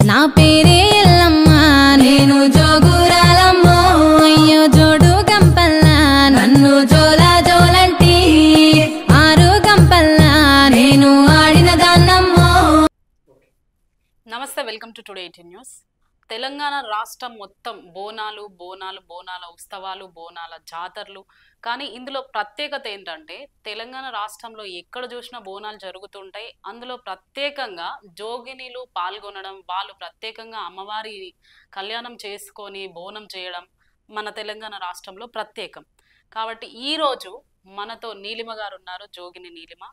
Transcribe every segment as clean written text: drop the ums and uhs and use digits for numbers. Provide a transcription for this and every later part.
నా పేరే ఎల్లమ్మ నేను జోగురాలమ్మో అయ్యో జోడు గంపల్లా నన్ను జోలా జోలంటి ఆరు గంపల్లా నేను ఆడిన దాన్నమ్మో. నమస్తే, welcome to today 18 news. Telangana రాష్ట్రం మొత్తం బోనాలు బోనాలు బోనాల ఉత్సవాలు బోనాల జాతరలు. కానీ ఇందులో ప్రత్యేకత ఏంటంటే తెలంగాణ రాష్ట్రంలో ఎక్కడ చూసినా బోనాలు జరుగుతుంటాయి. అందులో ప్రత్యేకంగా జోగినీలు పాల్గొనడం, వాళ్ళు ప్రత్యేకంగా అమ్మవారి కళ్యాణం చేసుకొని బోనం చేయడం మన తెలంగాణ రాష్ట్రంలో ప్రత్యేకం. కాబట్టి ఈరోజు మనతో నీలిమ గారు ఉన్నారు, జోగిని నీలిమ.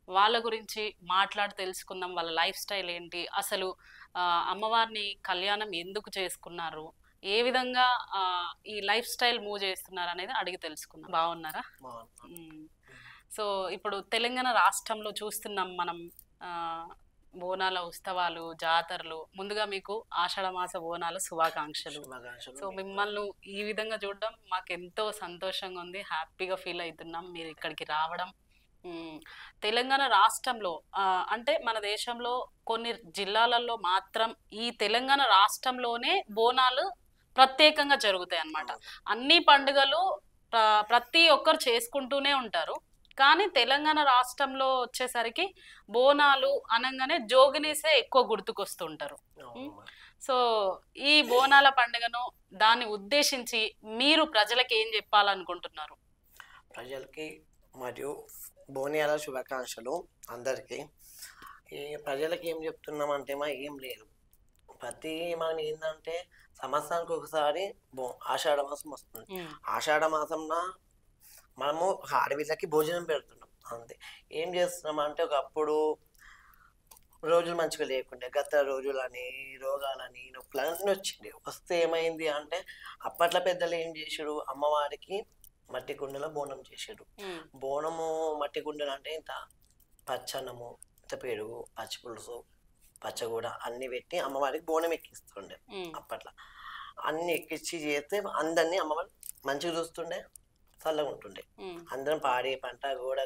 వాళ్ళ గురించి మాట్లాడి తెలుసుకుందాం. వాళ్ళ లైఫ్ స్టైల్ ఏంటి, అసలు అమ్మవారిని కళ్యాణం ఎందుకు చేసుకున్నారు, ఏ విధంగా ఈ లైఫ్ స్టైల్ మూవ్ చేస్తున్నారు అనేది అడిగి తెలుసుకుందాం. బాగున్నారా? సో ఇప్పుడు తెలంగాణ రాష్ట్రంలో చూస్తున్నాం మనం బోనాల ఉత్సవాలు జాతరలు. ముందుగా మీకు ఆషాఢ మాస బోనాల శుభాకాంక్షలు. సో మిమ్మల్ని ఈ విధంగా చూడడం మాకు ఎంతో సంతోషంగా ఉంది, హ్యాపీగా ఫీల్ అవుతున్నాం మీరు ఇక్కడికి రావడం. తెలంగాణ రాష్ట్రంలో అంటే మన దేశంలో కొన్ని జిల్లాలలో మాత్రం ఈ తెలంగాణ రాష్ట్రంలోనే బోనాలు ప్రత్యేకంగా జరుగుతాయి అన్నమాట. అన్ని పండుగలు ప్రతి ఒక్కరు చేసుకుంటూనే ఉంటారు, కానీ తెలంగాణ రాష్ట్రంలో వచ్చేసరికి బోనాలు అనగానే జోగినీసే ఎక్కువ గుర్తుకొస్తుంటారు. సో ఈ బోనాల పండుగను దాన్ని ఉద్దేశించి మీరు ప్రజలకు ఏం చెప్పాలనుకుంటున్నారు? ప్రజలకి మరియు బోనాల శుభాకాంక్షలు అందరికీ. ఈ ప్రజలకి ఏం చెప్తున్నామంటే ఏం లేదు, ప్రతి మన ఏంటంటే సంవత్సరానికి ఒకసారి ఆషాఢ మాసం వస్తుంది. ఆషాఢ మాసంలో మనము ఆడవిళ్ళకి భోజనం పెడుతున్నాం అంతే. ఏం చేస్తున్నామంటే ఒకప్పుడు రోజులు మంచిగా లేకుండే, గత రోజులని రోగాలని నొప్పులన్నీ వచ్చింది. వస్తే ఏమైంది అంటే అప్పట్లో పెద్దలు ఏం చేసారు, అమ్మవారికి మట్టి కుండలో బోనం చేసారు. బోనము మట్టి కుండలు అంటే ఇంత పచ్చన్నము, ఇంత పెరుగు, పచ్చి పులుసు, పచ్చగూడ అన్ని పెట్టి అమ్మవారికి బోనం ఎక్కిస్తుండే. అప్పట్లో అన్ని ఎక్కించి చేస్తే అందరినీ అమ్మవారు మంచిగా చూస్తుండే, చల్లగా ఉంటుండే. అందరం పాడి పంట కూడా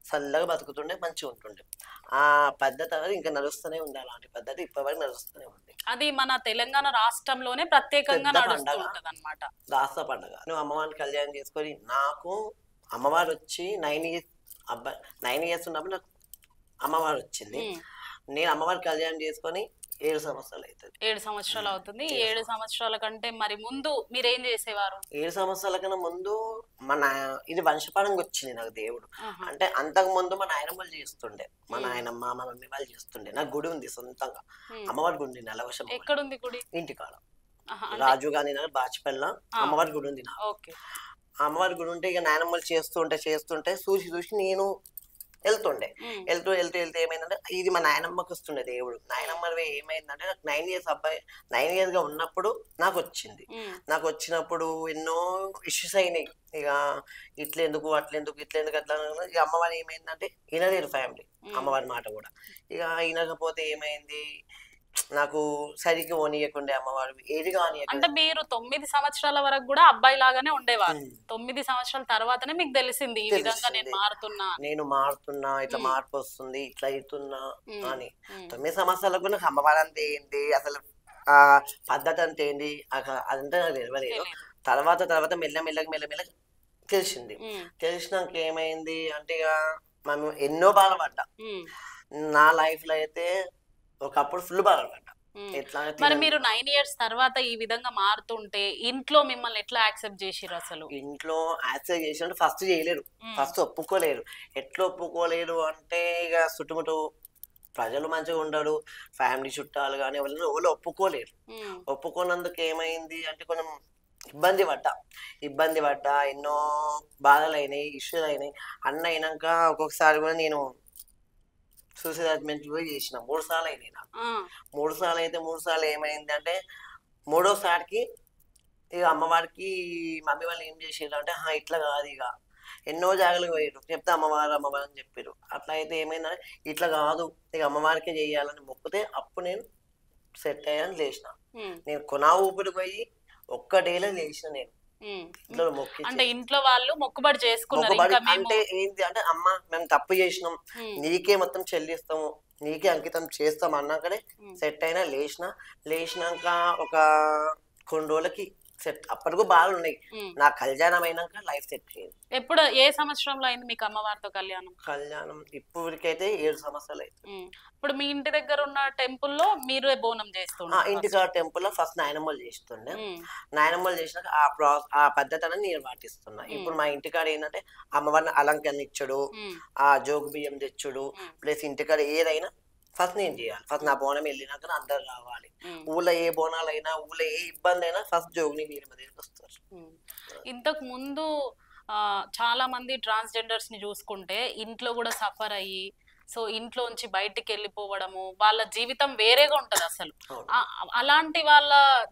చల్లగా బతుకుతుండే, మంచిగా ఉంటుండే. ఆ పద్ధతి ఇంకా నడుస్తూనే ఉంది. అలాంటి పద్ధతి ఇప్పటివరకు నడుస్తూనే ఉంది. అది మన తెలంగాణ రాష్ట్రంలోనే ప్రత్యేకంగా నడుస్తుంటదన్నమాట. దాస పండుగ. నువ్వు అమ్మవారిని కళ్యాణం చేసుకొని, నాకు అమ్మవారు వచ్చి 9 years ఉన్నప్పుడు నాకు అమ్మవారు వచ్చింది. నేను అమ్మవారి కళ్యాణం చేసుకొని 7 సంవత్సరాలు అవుతుంది. 7 సంవత్సరాలు అవుతుంది. 7 సంవత్సరాల కంటే మరి ముందు మీరేం చేసేవారు? 7 సంవత్సరాల కన్నా ముందు ఇది వంశపారంగా వచ్చింది నాకు దేవుడు. అంటే అంతకు ముందు మా నాయనమ్మలు చేస్తుండే, మా నాయనమ్మ మా మమ్మీ వాళ్ళు చేస్తుండే. నాకు గుడి ఉంది సొంతంగా, అమ్మవారి గుడి నల్లవశం. ఎక్కడుంది గుడి? ఇంటికాడ రాజు గాని బాచిపల్ల అమ్మవారి గుడి ఉంది. అమ్మవారి గుడి ఉంటే ఇక నాయనమ్మలు చేస్తుంటే చూసి నేను వెళ్తుండే. వెళ్తూ ఏమైందంటే ఇది మా నాయనమ్మకి వస్తుండే దేవుడు. నాయనమ్మ ఏమైందంటే నాకు 9 years అబ్బాయి 9 years గా ఉన్నప్పుడు నాకు వచ్చింది. నాకు వచ్చినప్పుడు ఎన్నో ఇష్యూస్ అయినాయి. ఇక ఇట్లెందుకు అట్లెందుకు అట్లా. ఇక అమ్మవారు ఏమైందంటే వినలేరు ఫ్యామిలీ, అమ్మవారి మాట కూడా. ఇక వినకపోతే ఏమైంది, నాకు సరిగ్గా ఓనియకుండే అమ్మవారు ఏది కానీ. అంటే మీరు 9 సంవత్సరాల వరకు కూడా అబ్బాయి లాగానే ఉండేవారు. 9 సంవత్సరాల తర్వాతనే మీకు తెలిసింది ఈ విధంగా నేను మారుతున్నా ఇట్లా మార్పు వస్తుంది, ఇట్లా అవుతున్నా అని. 9 సంవత్సరాలకు నాకు అమ్మవారు అంటే ఏంటి, అసలు ఆ పద్ధతి అంటే ఏంటి అదంటే నాకు తెలియలేదు. తర్వాత మెల్లమెల్లగా తెలిసింది. తెలిసినాక ఏమైంది అంటే ఇక మనం ఎన్నో బాధపడ్డా. నా లైఫ్ లో అయితే ఒకప్పుడు ఫుల్ బాధపడ్డా. మరి మీరు 9 years తర్వాత ఈ విధంగా మారుతుంటే ఇంట్లో మిమ్మల్ని ఎట్లా యాక్సెప్ట్ చేసిరు? అసలు ఇంట్లో యాక్సెప్ట్ చేసినట్టు ఫస్ట్ చేయలేరు, ఫస్ట్ ఒప్పుకోలేరు. ఎట్లా ఒప్పుకోలేరు అంటే ఇక చుట్టుముట్టు ప్రజలు మంచిగా ఉండరు, ఫ్యామిలీ చుట్టాలు కానీ ఎవరు ఒప్పుకోలేరు. ఒప్పుకోనందుకు ఏమైంది అంటే కొంచెం ఇబ్బంది పడ్డా, ఎన్నో బాధలు అయినాయి, ఇష్యూలు అయినాయి. అన్న అయినాక ఒక్కొక్కసారి కూడా నేను సూసైడ్ అటెంప్ట్ కూడా చేసిన. 3 సార్లు అయినాయి నాకు. 3 సార్లు అయితే 3 సార్లు ఏమైంది అంటే 3వసారికి ఇక అమ్మవారికి మమ్మీ వాళ్ళు ఏం చేసారు అంటే ఇట్లా కాదు, ఇక ఎన్నో జాగాలకు పోయారు, చెప్తే అమ్మవారు అని చెప్పారు. అట్లా అయితే ఏమైందంటే ఇట్లా కాదు, ఇక అమ్మవారికే చేయాలని మొక్కితే అప్పుడు నేను సెట్ అయ్యాను, లేచిన. నేను కొనా ఊపిరి పోయి ఒక్కటేలా లేచిన. నేను అంటే ఇంట్లో వాళ్ళు మొక్కుబడి చేసుకున్నారు. అంటే ఏంటి అంటే అమ్మ మేము తప్పు చేసినాం, నీకే మొత్తం చెల్లిస్తాము, నీకే అంకితం చేస్తాం అన్నాకనే సెట్ అయినా లేచినాక ఒక కొన్ని రోజులకి సెట్ అప్పటికు బాగా ఉన్నాయి. నా కళ్యాణం అయినాక లైఫ్ సెట్ అయ్యింది. ఎప్పుడు ఏ సంవత్సరంలో అయింది మీకు అమ్మవారితో కళ్యాణం? కళ్యాణం ఇప్పటికైతే 7 సంవత్సరాలు అయింది. ఇప్పుడు మీ ఇంటి దగ్గర ఉన్న టెంపుల్లో మీరు బోనం చేస్తుండే? ఇంటికి టెంపుల్ లో ఫస్ట్ నాయనమ్మలు చేస్తుండే. నాయనమ్మలు చేసినాక ఆ పద్ధతి అనేది నేను పాటిస్తున్నా. ఇప్పుడు మా ఇంటికాడ ఏంటంటే అమ్మవారిని అలంకరించుడు, ఆ జోగు బియ్యం తెచ్చుడు, ప్లస్ ఇంటికాడ ఏదైనా ఫస్ట్ నేను చేయాలి. ఫస్ట్ నా బోనం వెళ్ళినాక అందరు రావాలి. ఊళ్ళో ఏ బోనాలు అయినా, ఊళ్ళో ఏ ఇబ్బంది అయినా ఫస్ట్ జోగిని మీరు దగ్గరికి వస్తారు. ఇంతకు ముందు చాలా మంది ట్రాన్స్జెండర్స్ ని చూసుకుంటే ఇంట్లో కూడా సఫర్ అయ్యి, సో ఇంట్లోంచి బయటికి వెళ్ళిపోవడము, వాళ్ళ జీవితం వేరేగా ఉంటది అసలు. అలాంటి వాళ్ళ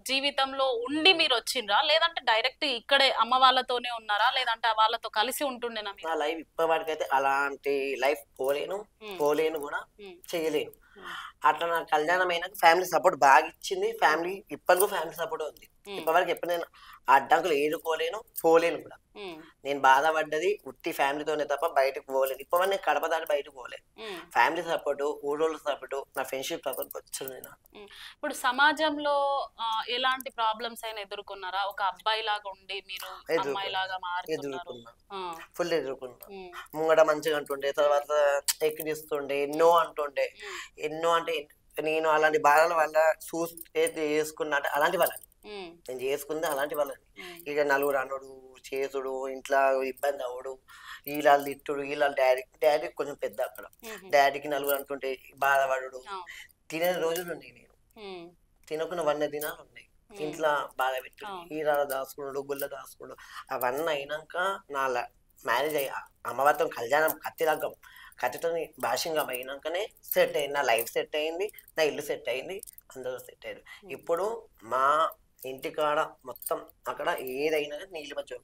జీవితంలో ఉండి మీరు వచ్చిండ్రా, లేదంటే డైరెక్ట్ ఇక్కడే అమ్మ వాళ్ళతోనే ఉన్నారా, లేదంటే వాళ్ళతో కలిసి ఉంటుండేనా? నా లైఫ్ ఇప్పటివరకైతే అలాంటి లైఫ్ పోలేను కూడా చేయలేను. అట్లా నా కళ్యాణం అయినాక ఫ్యామిలీ సపోర్ట్ బాగా ఇచ్చింది. ఫ్యామిలీ ఇప్పటికూ ఫ్యామిలీ సపోర్ట్ ఉంది. ఇప్పటివరకు ఎప్పుడు నేను అడ్డంకులు ఏదుకోలేను, పోలేను కూడా. నేను బాధపడ్డది ఉట్టి ఫ్యామిలీతోనే తప్ప బయటకు పోలేను. ఇప్పటి నేను కడప దాటి బయటకు పోలేను. ఫ్యామిలీ సపోర్ట్, ఊళ్ళో సపోర్ట్, నా ఫ్రెండ్షిప్ సపోర్ట్ వచ్చింది. ఇప్పుడు సమాజంలో ఎలాంటి ప్రాబ్లమ్స్ అయినా ఎదుర్కొన్నారా? ఒక అబ్బాయి లాగా ఉండి మీరు అమ్మాయి లాగా మారుతున్నారు? ఫుల్ ఎదుర్కొన్నా. ముంగడ మంచిగా అంటుండే, తర్వాత ఎక్కిరిస్తుండే, ఎన్నో అంటుండే. ఎన్నో అంటే నేను అలాంటి బాధల వల్ల చేసుకున్నా అంటే అలాంటి వాళ్ళని నేను చేసుకుంది అలాంటి వాళ్ళని. ఇక నలుగురు అనుడు చేసుడు, ఇంట్లో ఇబ్బంది అవ్వడు, వీళ్ళ తిట్టుడు, వీళ్ళ డాడీ కొంచెం పెద్ద అక్కడ, డాడీకి నలుగురు అంటుంటే బాధపడు. తినే రోజులు ఉన్నాయి, నేను తినకున్న 100 దినాలు ఉన్నాయి. ఇంట్లో బాధ పెట్టి ఈరాల దాచుకున్నాడు, గుళ్ళ దాచుకున్నాడు. అవన్నీ అయినాక నా మ్యారేజ్ అయ్యా అమ్మవారితో కళ్యాణం కత్తితో భాషంగం అయినాకనే సెట్ అయింది. నా లైఫ్ సెట్ అయింది, నా ఇల్లు సెట్ అయింది, అందరూ సెట్ అయ్యారు. ఇప్పుడు మా ఇంటికాడ మొత్తం అక్కడ ఏదైనా నీళ్ళు మధ్య.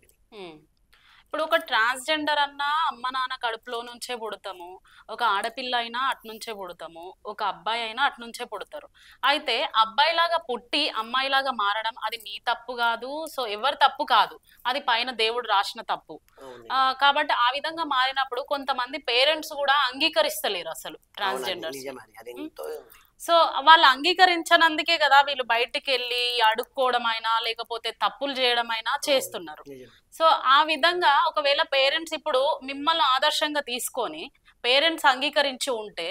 ఇప్పుడు ఒక ట్రాన్స్జెండర్ అన్నా అమ్మ నాన్న కడుపులో నుంచే పుడతాము, ఒక ఆడపిల్ల అయినా అట్నుంచే పుడతాము, ఒక అబ్బాయి అయినా అట్నుంచే పుడతారు. అయితే అబ్బాయిలాగా పుట్టి అమ్మాయిలాగా మారడం అది మీ తప్పు కాదు, సో ఎవరి తప్పు కాదు, అది పైన దేవుడు రాసిన తప్పు. కాబట్టి ఆ విధంగా మారినప్పుడు కొంతమంది పేరెంట్స్ కూడా అంగీకరిస్తలేరు అసలు ట్రాన్స్జెండర్స్. సో వాళ్ళు అంగీకరించనందుకే కదా వీళ్ళు బయటికి వెళ్ళి అడుక్కోవడం అయినా లేకపోతే తప్పులు చేయడం అయినా చేస్తున్నారు. సో ఆ విధంగా ఒకవేళ పేరెంట్స్ ఇప్పుడు మిమ్మల్ని ఆదర్శంగా తీసుకొని పేరెంట్స్ అంగీకరించి ఉంటే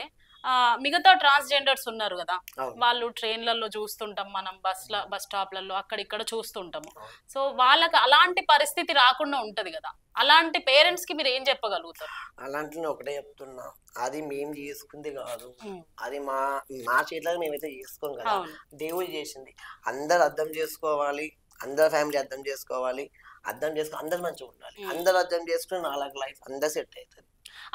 మిగతా ట్రాన్స్జెండర్స్ ఉన్నారు కదా, వాళ్ళు ట్రైన్లలో చూస్తుంటాం, మనం బస్ స్టాప్లలో అక్కడిక్కడ చూస్తుంటాము. సో వాళ్ళకి అలాంటి పరిస్థితి రాకుండా ఉంటది కదా, అలాంటి పేరెంట్స్ కి మీరు ఏం చెప్పగలుగుతారు? అలాంటి ఒకటే చెప్తున్నా, అది మేము చేసుకుంది కాదు, అది మా చేతిలో మేమైతే చేసుకోం కదా, దేవుడు చేసింది. అందరు అర్థం చేసుకోవాలి, అందరు ఫ్యామిలీ అర్థం చేసుకోవాలి, అందరు మంచిగా ఉండాలి. అందరు అర్థం చేసుకుని నాలుగు లైఫ్ అందరు సెట్ అవుతుంది.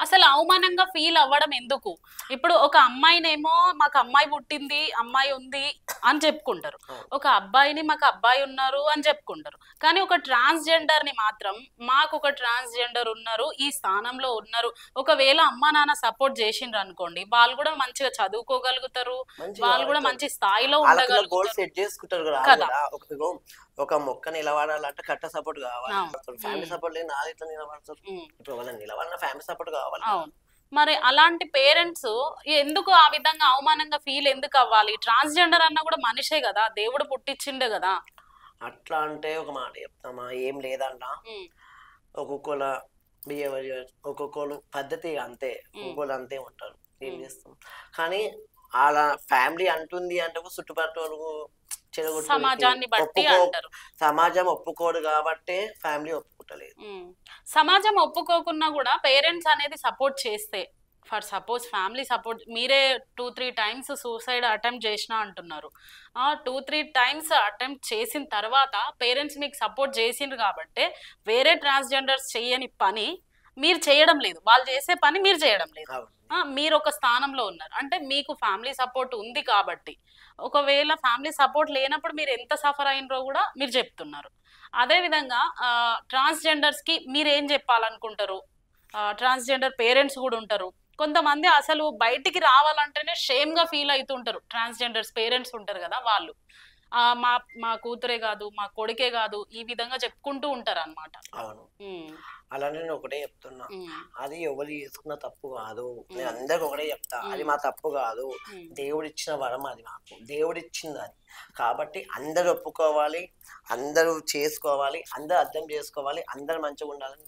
అసలు అవమానంగా ఫీల్ అవ్వడం ఎందుకు? ఇప్పుడు ఒక అమ్మాయినేమో మాకు అమ్మాయి పుట్టింది, అమ్మాయి ఉంది అని చెప్పుకుంటారు, ఒక అబ్బాయిని మాకు అబ్బాయి ఉన్నారు అని చెప్పుకుంటారు. కానీ ఒక ట్రాన్స్జెండర్ ని మాత్రం మాకు ఒక ట్రాన్స్జెండర్ ఉన్నారు, ఈ స్థానంలో ఉన్నారు, ఒకవేళ అమ్మా నాన్న సపోర్ట్ చేసిండ్రు అనుకోండి, వాళ్ళు కూడా మంచిగా చదువుకోగలుగుతారు, వాళ్ళు కూడా మంచి స్థాయిలో ఉండగలుగుతారు కదా. ఒక మొక్క నిలబడాలంటే కట్ట సపోర్ట్ కావాలి, ఫ్యామిలీ సపోర్ట్ లేదు, నాది ఇట్లా నిలబడతారు. ఇప్పుడు వాళ్ళని నిలబడిన ఫ్యామిలీ సపోర్ట్ కావాలి. మరి అలాంటి పేరెంట్స్ ఎందుకు ఆ విధంగా అవమానంగా ఫీల్ ఎందుకు అవ్వాలి? ట్రాన్స్జెండర్ అన్న కూడా మనిషే కదా, దేవుడు పుట్టించిండే కదా. అట్లా అంటే ఒక మాట చెప్తామా, ఏం లేదంట, ఒక్కొక్కల బిహేవియర్ ఒక్కొక్కరు పద్ధతి అంతే, ఒక్కొక్కరు అంతే ఉంటారు, ఏం చేస్తాం. కానీ అలా ఫ్యామిలీ అంటుంది అంటే చుట్టుపక్కల సమాజాన్ని బట్టి అంటారు, సమాజం ఒప్పుకోడు కాబట్టి ఫ్యామిలీ ఒప్పుకుంటలేదు. సమాజం ఒప్పుకోకున్నా కూడా పేరెంట్స్ అనేది సపోర్ట్ చేస్తే, ఫర్ సపోజ్ ఫ్యామిలీ సపోర్ట్, మీరే 2-3 టైమ్స్ సూసైడ్ అటెంప్ట్ చేసినా అంటున్నారు, 2-3 టైమ్స్ అటెంప్ట్ చేసిన తర్వాత పేరెంట్స్ మీకు సపోర్ట్ చేసిండ్రు కాబట్టి వేరే ట్రాన్స్జెండర్స్ చేయని పని మీరు చేయడం లేదు, వాళ్ళు చేసే పని మీరు చేయడం లేదు, మీరు ఒక స్థానంలో ఉన్నారు అంటే మీకు ఫ్యామిలీ సపోర్ట్ ఉంది కాబట్టి. ఒకవేళ ఫ్యామిలీ సపోర్ట్ లేనప్పుడు మీరు ఎంత సఫర్ అయినరో కూడా మీరు చెప్తున్నారు. అదేవిధంగా ట్రాన్స్జెండర్స్ కి మీరు ఏం చెప్పాలనుకుంటారు? ట్రాన్స్జెండర్ పేరెంట్స్ కూడా ఉంటారు, కొంతమంది అసలు బయటికి రావాలంటేనే షేమ్ గా ఫీల్ అవుతుంటారు, ట్రాన్స్జెండర్స్ పేరెంట్స్ ఉంటారు కదా, వాళ్ళు మా కూతురే కాదు, మా కొడుకే కాదు, ఈ విధంగా చెప్పుకుంటూ ఉంటారు అన్నమాట. అలానే నేను ఒకటే చెప్తున్నా, ఉమ్, అది ఎవరు చేసుకున్న తప్పు కాదు. నేను అందరికి ఒకటే చెప్తా, అది మా తప్పు కాదు. దేవుడిచ్చిన వరం అది, మాకు దేవుడిచ్చింది అది. కాబట్టి అందరూ ఒప్పుకోవాలి, అందరూ చేసుకోవాలి, అందరూ అర్థం చేసుకోవాలి, అందరూ మంచిగా ఉండాలని